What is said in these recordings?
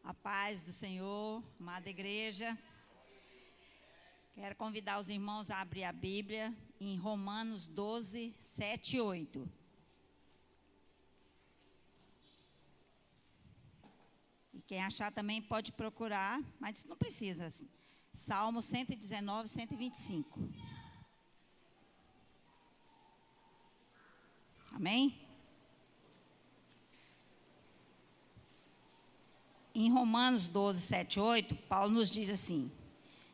A paz do Senhor, amada igreja. Quero convidar os irmãos a abrir a Bíblia em Romanos 12, 7 e 8. E quem achar também pode procurar, mas não precisa. Salmo 119, 125. Amém? Em Romanos 12, 7 e 8, Paulo nos diz assim: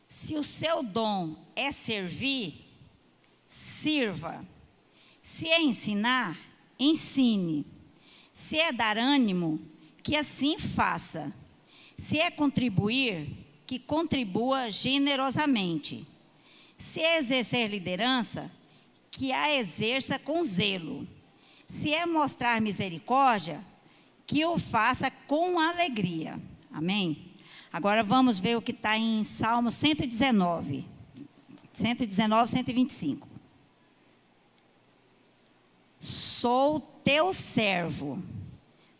se o seu dom é servir, sirva. Se é ensinar, ensine. Se é dar ânimo, que assim faça. Se é contribuir, que contribua generosamente. Se é exercer liderança, que a exerça com zelo. Se é mostrar misericórdia, que o faça com alegria. Amém? Agora vamos ver o que está em Salmo 119, 125. Sou teu servo,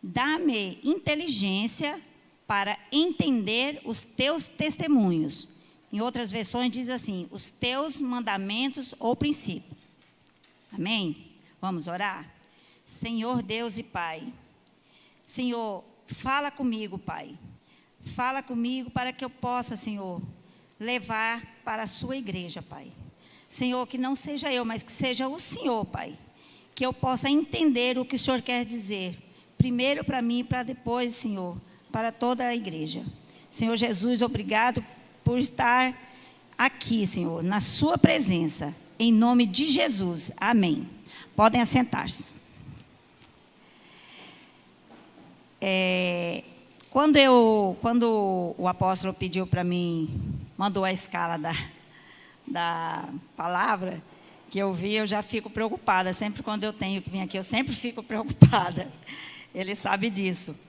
dá-me inteligência para entender os teus testemunhos. Em outras versões diz assim, os teus mandamentos ou princípios. Amém? Vamos orar? Senhor Deus e Pai, Senhor, fala comigo, Pai. Fala comigo para que eu possa, Senhor, levar para a sua igreja, Pai. Senhor, que não seja eu, mas que seja o Senhor, Pai. Que eu possa entender o que o Senhor quer dizer. Primeiro para mim e para depois, Senhor, para toda a igreja. Senhor Jesus, obrigado por estar aqui, Senhor, na sua presença. Em nome de Jesus. Amém. Podem assentar-se. Quando o apóstolo pediu para mim, mandou a escala da palavra que eu vi, eu já fico preocupada. Sempre quando eu tenho que vir aqui, eu sempre fico preocupada. Ele sabe disso.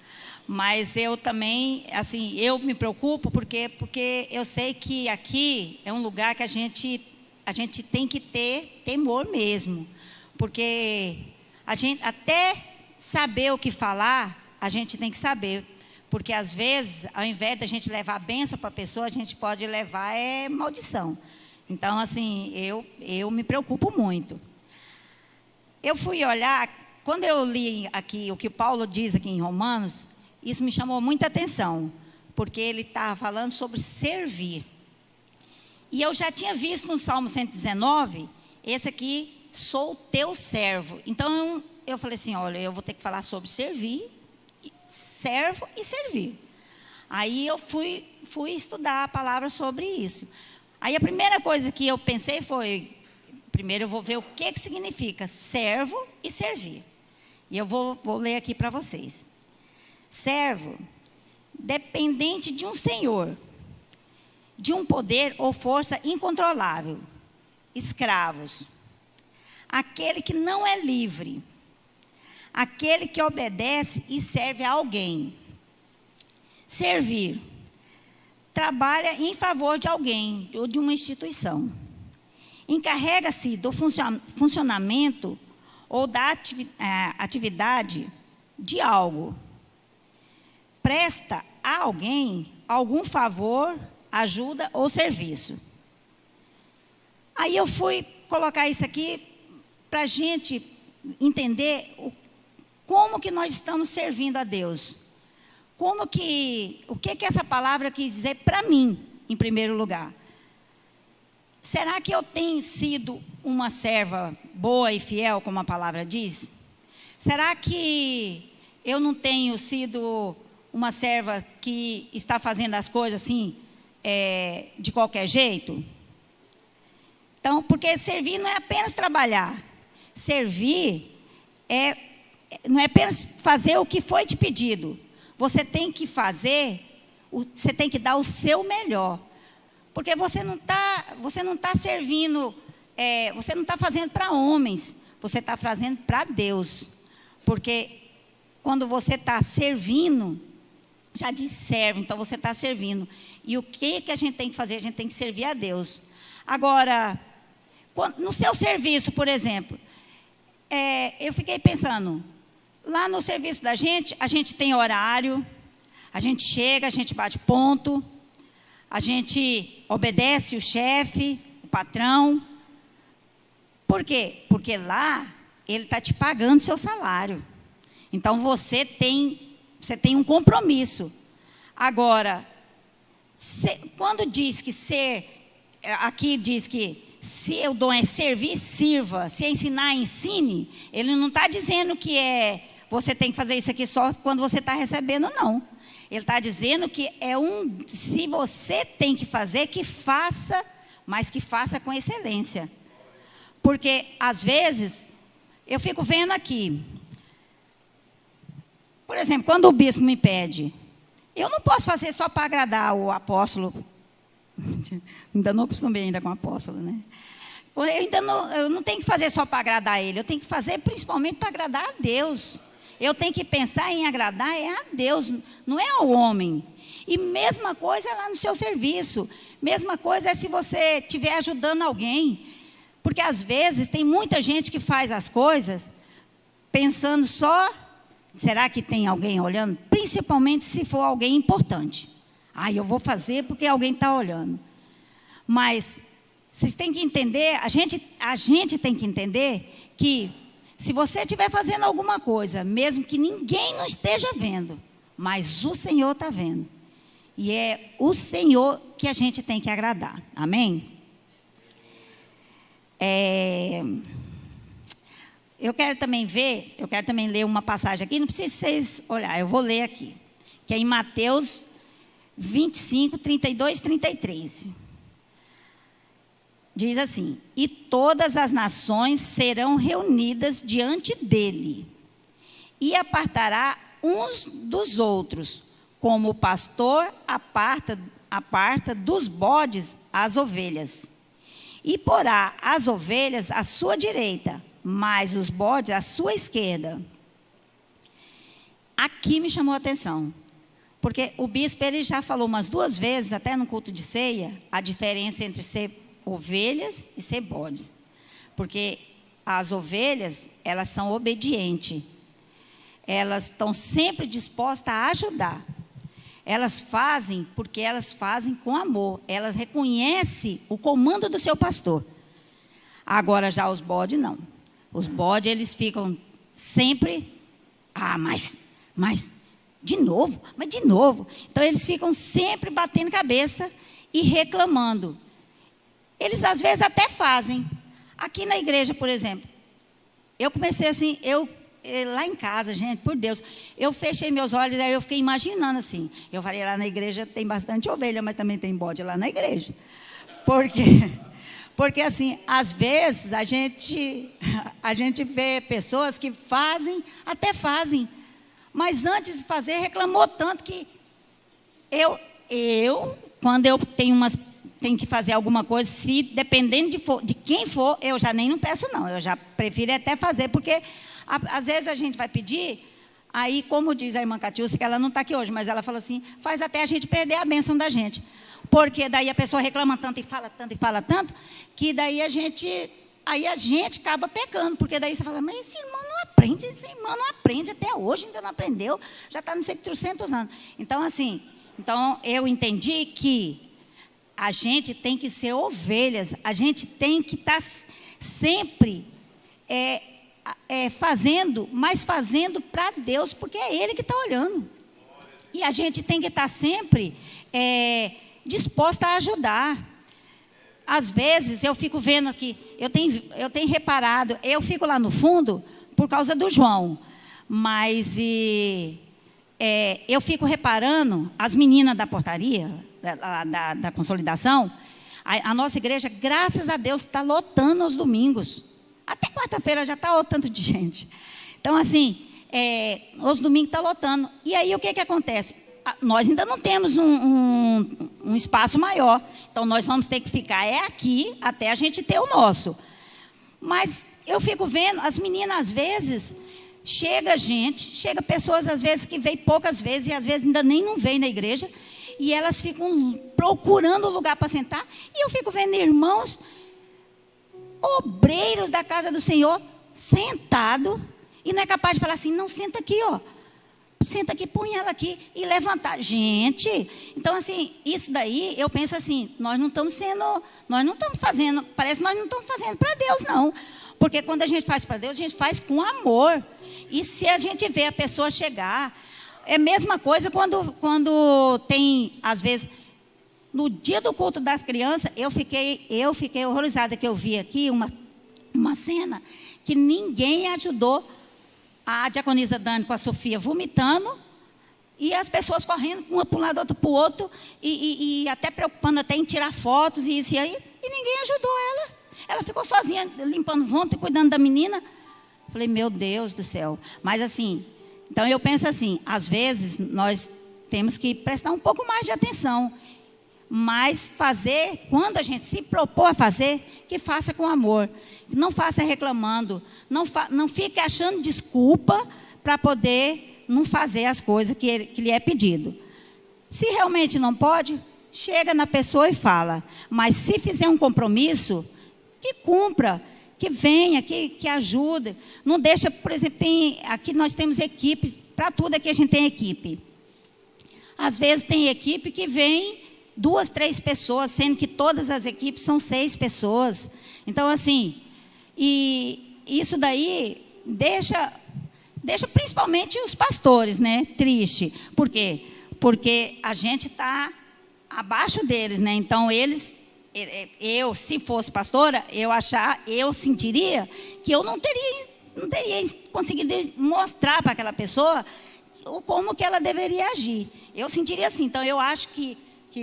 Mas eu também, assim, eu me preocupo porque eu sei que aqui é um lugar que a gente tem que ter temor mesmo. Porque a gente, até saber o que falar, a gente tem que saber, porque às vezes, ao invés da gente levar a bênção para a pessoa, a gente pode levar maldição. Então, assim, eu me preocupo muito. Eu fui olhar, quando eu li aqui o que Paulo diz aqui em Romanos, isso me chamou muita atenção, porque ele estava falando sobre servir. E eu já tinha visto no Salmo 119, esse aqui, sou teu servo. Então, eu falei assim, olha, eu vou ter que falar sobre servir, servo e servir. Aí eu fui estudar a palavra sobre isso. Aí a primeira coisa que eu pensei foi, primeiro eu vou ver o que significa servo e servir. E eu vou ler aqui para vocês. Servo, dependente de um senhor, de um poder ou força incontrolável. Escravos, aquele que não é livre. Aquele que obedece e serve a alguém. Servir. Trabalha em favor de alguém ou de uma instituição. Encarrega-se do funcionamento ou da atividade de algo. Presta a alguém algum favor, ajuda ou serviço. Aí eu fui colocar isso aqui para a gente entender como que nós estamos servindo a Deus. O que essa palavra quis dizer para mim, em primeiro lugar. Será que eu tenho sido uma serva boa e fiel, como a palavra diz? Será que eu não tenho sido uma serva que está fazendo as coisas assim, de qualquer jeito? Então, porque servir não é apenas trabalhar. Servir não é apenas fazer o que foi te pedido. Você tem que você tem que dar o seu melhor. Porque você não está servindo, você não está fazendo para homens, você está fazendo para Deus. Porque quando você está servindo, já diz serve, então você está servindo. E o que a gente tem que fazer? A gente tem que servir a Deus. Agora, no seu serviço, por exemplo, eu fiquei pensando, lá no serviço da gente, a gente tem horário, A gente chega, a gente bate ponto, a gente obedece o chefe, o patrão. Por quê? Porque lá ele está te pagando seu salário. Então você tem um compromisso. Agora, quando diz que aqui diz que se o dom é servir, sirva. Se é ensinar, ensine. Ele não está dizendo que você tem que fazer isso aqui só quando você está recebendo, não. Ele está dizendo que se você tem que fazer, que faça, mas que faça com excelência. Porque, às vezes, eu fico vendo aqui. Por exemplo, quando o bispo me pede, eu não posso fazer só para agradar o apóstolo. Ainda não acostumei ainda com o apóstolo, né? Eu não tenho que fazer só para agradar ele, eu tenho que fazer principalmente para agradar a Deus. Eu tenho que pensar em agradar a Deus, não é ao homem. E mesma coisa é lá no seu serviço. Mesma coisa é se você estiver ajudando alguém. Porque às vezes tem muita gente que faz as coisas pensando só, será que tem alguém olhando? Principalmente se for alguém importante. Eu vou fazer porque alguém está olhando. Mas vocês têm que entender, a gente tem que entender que se você estiver fazendo alguma coisa, mesmo que ninguém não esteja vendo, mas o Senhor está vendo. E é o Senhor que a gente tem que agradar. Amém? Eu quero também ler uma passagem aqui, não precisa vocês olhar, eu vou ler aqui. Que é em Mateus 25, 32, 33. Diz assim: e todas as nações serão reunidas diante dele, e apartará uns dos outros, como o pastor aparta dos bodes as ovelhas. E porá as ovelhas à sua direita, mas os bodes à sua esquerda. Aqui me chamou a atenção, porque o bispo ele já falou umas 2 vezes, até no culto de ceia, a diferença entre ser ovelhas e ser bodes. Porque as ovelhas, elas são obedientes. Elas estão sempre dispostas a ajudar. Elas fazem porque elas fazem com amor. Elas reconhecem o comando do seu pastor. Agora já os bodes não. Os bodes eles ficam sempre, mas de novo. Então eles ficam sempre batendo cabeça e reclamando. Eles às vezes até fazem. Aqui na igreja, por exemplo, eu comecei assim, lá em casa, gente, por Deus, eu fechei meus olhos, aí eu fiquei imaginando assim. Eu falei, lá na igreja tem bastante ovelha, mas também tem bode lá na igreja. Porque assim, às vezes a gente vê pessoas que até fazem, mas antes de fazer reclamou tanto que quando eu tenho que fazer alguma coisa, se dependendo de quem for, eu já nem não peço não, eu já prefiro até fazer, porque às vezes a gente vai pedir, aí como diz a irmã Catiúcia, que ela não está aqui hoje, mas ela fala assim, faz até a gente perder a bênção da gente, porque daí a pessoa reclama tanto e fala tanto, que daí a gente acaba pecando, porque daí você fala, mas esse irmão não aprende até hoje, ainda não aprendeu, já está não sei que 300 anos. Então assim, eu entendi que a gente tem que ser ovelhas, a gente tem que estar sempre fazendo para Deus, porque é Ele que está olhando. E a gente tem que estar sempre disposta a ajudar. Às vezes eu fico vendo aqui, eu tenho reparado, eu fico lá no fundo por causa do João, mas eu fico reparando, as meninas da portaria, da consolidação, a nossa igreja, graças a Deus, está lotando aos domingos. Até quarta-feira já está o tanto de gente. Então, assim, os domingos está lotando. E aí, o que acontece? Nós ainda não temos um espaço maior. Então, nós vamos ter que ficar aqui até a gente ter o nosso. Mas eu fico vendo, as meninas, às vezes, chega pessoas, às vezes, que vêm poucas vezes e, às vezes, ainda nem não vêm na igreja. E elas ficam procurando lugar para sentar. E eu fico vendo irmãos, obreiros da casa do Senhor, sentado, e não é capaz de falar assim, não, senta aqui, ó. senta aqui, põe ela aqui e levantar. Gente, então assim, isso daí, eu penso assim, nós não estamos fazendo, parece que nós não estamos fazendo para Deus, não. Porque quando a gente faz para Deus, a gente faz com amor. E se a gente vê a pessoa chegar, é a mesma coisa quando tem, às vezes, no dia do culto das crianças, eu fiquei horrorizada que eu vi aqui uma cena que ninguém ajudou a diaconisa Dani com a Sofia vomitando e as pessoas correndo uma para um lado, outra para o outro e até preocupando até em tirar fotos e isso e aí, e ninguém ajudou ela. Ela ficou sozinha limpando vômito e cuidando da menina. Falei, meu Deus do céu. Mas assim, então eu penso assim, às vezes nós temos que prestar um pouco mais de atenção. Mas fazer, quando a gente se propor a fazer, que faça com amor. Não faça reclamando. Não fique achando desculpa para poder não fazer as coisas que lhe é pedido. Se realmente não pode, chega na pessoa e fala. Mas se fizer um compromisso, que cumpra, que venha, que ajude. Não deixa, por exemplo, aqui nós temos equipes, para tudo aqui a gente tem equipe. Às vezes tem equipe que vem 2, 3 pessoas, sendo que todas as equipes são 6 pessoas. Então, assim, e isso daí deixa principalmente os pastores, né, triste. Por quê? Porque a gente está abaixo deles, né? Então, eu, se fosse pastora, eu sentiria que eu não teria conseguido mostrar para aquela pessoa como que ela deveria agir. Eu sentiria assim. Então, eu acho que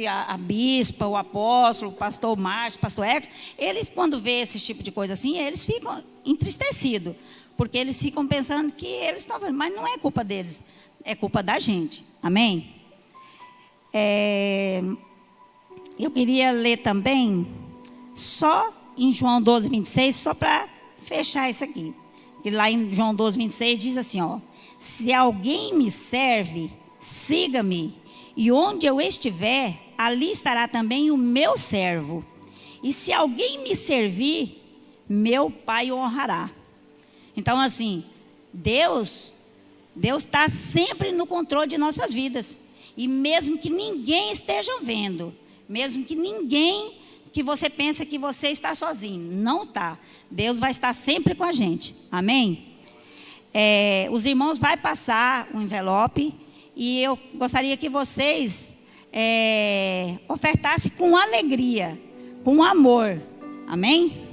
a bispa, o apóstolo, o pastor Márcio, o pastor Hércules, eles, quando vê esse tipo de coisa assim, eles ficam entristecidos, porque eles ficam pensando que eles estão fazendo, mas não é culpa deles, é culpa da gente. Amém? Eu queria ler também, só em João 12, 26, só para fechar isso aqui. Que lá em João 12, 26 diz assim, ó, se alguém me serve, siga-me. E onde eu estiver, ali estará também o meu servo. E se alguém me servir, meu Pai o honrará. Então, assim, Deus está sempre no controle de nossas vidas. E mesmo que ninguém esteja vendo, mesmo que você pense que você está sozinho, não está. Deus vai estar sempre com a gente. Amém? Os irmãos vão passar um envelope. E eu gostaria que vocês ofertassem com alegria, com amor. Amém?